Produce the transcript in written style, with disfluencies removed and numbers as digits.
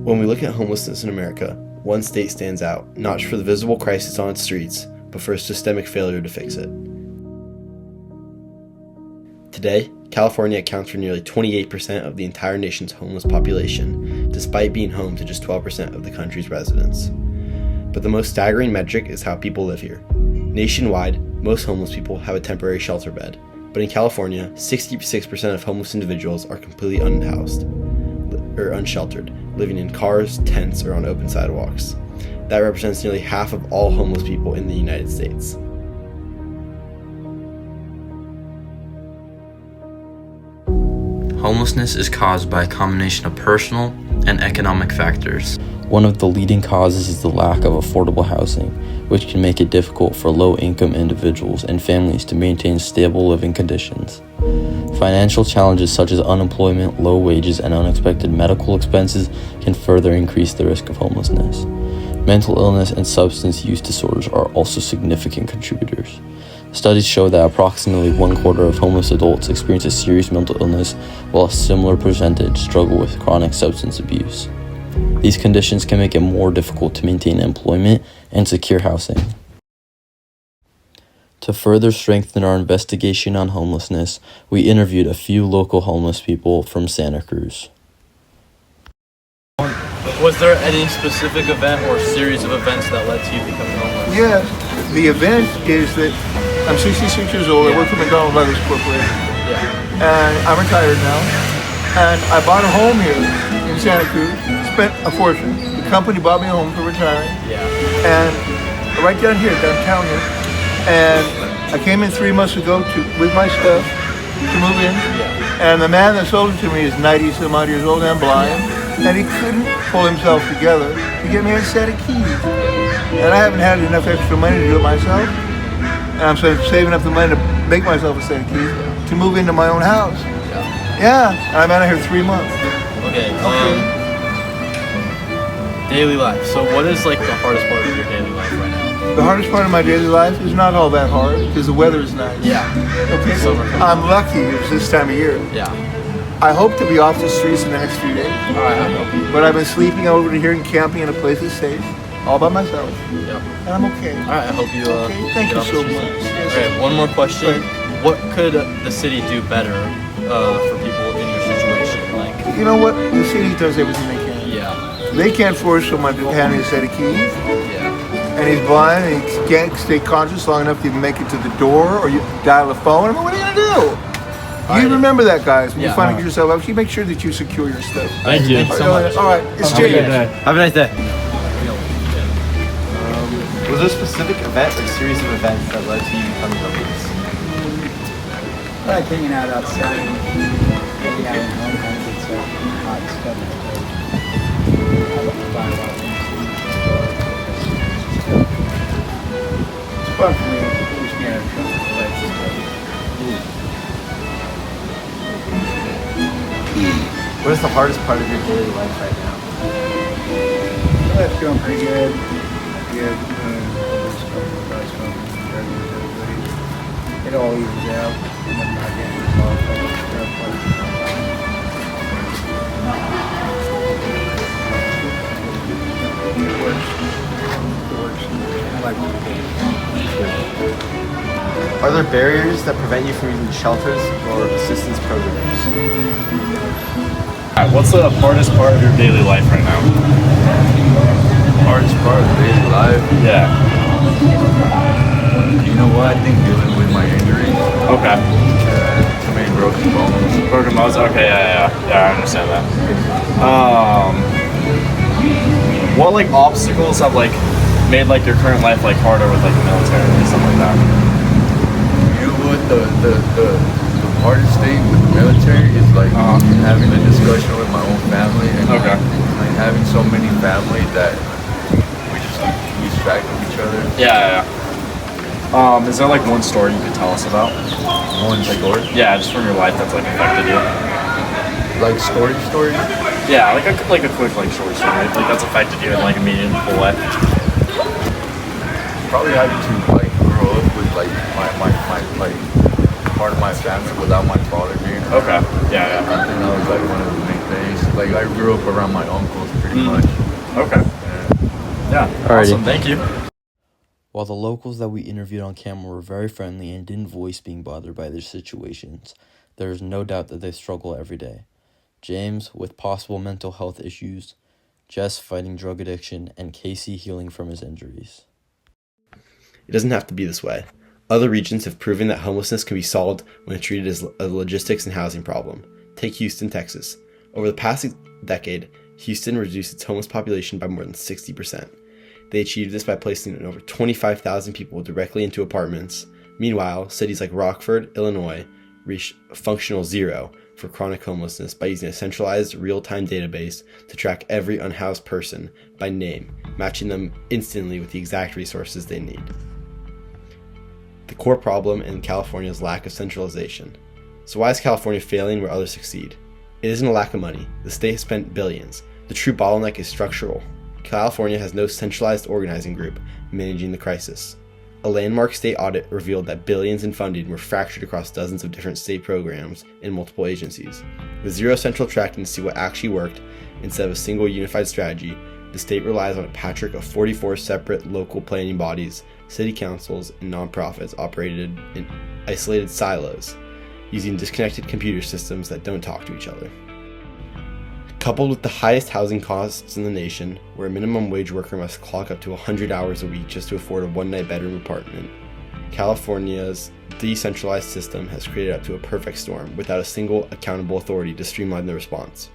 When we look at homelessness in America, one state stands out, not just for the visible crisis on its streets, but for a systemic failure to fix it. Today, California accounts for nearly 28% of the entire nation's homeless population, despite being home to just 12% of the country's residents. But the most staggering metric is how people live here. Nationwide, most homeless people have a temporary shelter bed, but in California, 66% of homeless individuals are completely unhoused or unsheltered, living in cars, tents, or on open sidewalks. That represents nearly half of all homeless people in the United States. Homelessness is caused by a combination of personal and economic factors. One of the leading causes is the lack of affordable housing, which can make it difficult for low-income individuals and families to maintain stable living conditions. Financial challenges such as unemployment, low wages, and unexpected medical expenses can further increase the risk of homelessness. Mental illness and substance use disorders are also significant contributors. Studies show that approximately 1/4 of homeless adults experience a serious mental illness, while a similar percentage struggle with chronic substance abuse. These conditions can make it more difficult to maintain employment and secure housing. To further strengthen our investigation on homelessness, we interviewed a few local homeless people from Santa Cruz. Was there any specific event or series of events that led to you becoming homeless? Yes, the event is that I'm 66 years old. I work for McDonald Brothers Corporation, and I'm retired now. And I bought a home here in Santa Cruz, spent a fortune. The company bought me a home for retiring, and right down here, downtown here. And I came in 3 months ago with my stuff to move in. And the man that sold it to me is 90 some odd years old and blind, and he couldn't pull himself together to get me a set of keys. And I haven't had enough extra money to do it myself. And I'm saving up the money to make myself a set of keys to move into my own house. Yeah, and I've been out here 3 months. Okay. Daily life. So what is like the hardest part of your daily life right now? The hardest part of my daily life is not all that hard because the weather is nice. Okay. I'm lucky it's this time of year. I hope to be off the streets in the next few days. All right, I hope you. But I've been sleeping over here and camping in a place that's safe, all by myself. And I'm okay. All right, I hope you. Okay, thank you so much. Yes. All right, one more question. What could the city do better for people in your situation? Like, you know what? The city does everything they can. They can't force someone to hand me a set of keys. And he's blind and he can't stay conscious long enough to even make it to the door or you dial the phone. I mean, what are you gonna do? You remember that, guys. When you find yourself out, you make sure that you secure your stuff. Thank you so much. All right, it's cheers. Have a nice day. Was there a specific event or series of events that led to you becoming homeless? I like hanging out outside and getting out of home. It's hot stuff. I like to buy a lot of things. It's fun for me. It keeps me out of trouble. What is the hardest part of your daily life right now? Life's going pretty good. It all evens out. And I'm not getting involved in It works. I like it. Are there barriers that prevent you from using shelters or assistance programs? What's the hardest part of your daily life right now? Hardest part of daily life? Yeah. You know what? I think dealing with my injuries. Okay. Too many broken bones. Broken bones? Okay, yeah, I understand that. What like obstacles have like made like your current life like harder with like the military and stuff like that? You know what? The hardest thing with the military is like having a discussion with my own family and like having so many family that we just lose track of each other. Yeah. Is there like one story you could tell us about? One story? Yeah, just from your life that's like affected you. Like story? Yeah, like a quick like short story like that's affected you in like a meaningful way. Probably having to like grow up with like my like part of my family without my father being around. Okay. Yeah. I think that was like one of the main things. like I grew up around my uncles pretty much. Okay. Yeah. Alrighty. Awesome. Thank you. While the locals that we interviewed on camera were very friendly and didn't voice being bothered by their situations, there is no doubt that they struggle every day. James, with possible mental health issues, Jess fighting drug addiction, and Casey healing from his injuries. It doesn't have to be this way. Other regions have proven that homelessness can be solved when it's treated as a logistics and housing problem. Take Houston, Texas. Over the past decade, Houston reduced its homeless population by more than 60%. They achieved this by placing over 25,000 people directly into apartments. Meanwhile, cities like Rockford, Illinois, reached functional zero for chronic homelessness by using a centralized real-time database to track every unhoused person by name, matching them instantly with the exact resources they need. The core problem in California is lack of centralization. So why is California failing where others succeed? It isn't a lack of money. The state has spent billions. The true bottleneck is structural. California has no centralized organizing group managing the crisis. A landmark state audit revealed that billions in funding were fractured across dozens of different state programs in multiple agencies. With zero central tracking to see what actually worked, instead of a single unified strategy, the state relies on a patchwork of 44 separate local planning bodies, city councils, and nonprofits operated in isolated silos, using disconnected computer systems that don't talk to each other. Coupled with the highest housing costs in the nation, where a minimum wage worker must clock up to 100 hours a week just to afford a one-night bedroom apartment, California's decentralized system has created up to a perfect storm without a single accountable authority to streamline the response.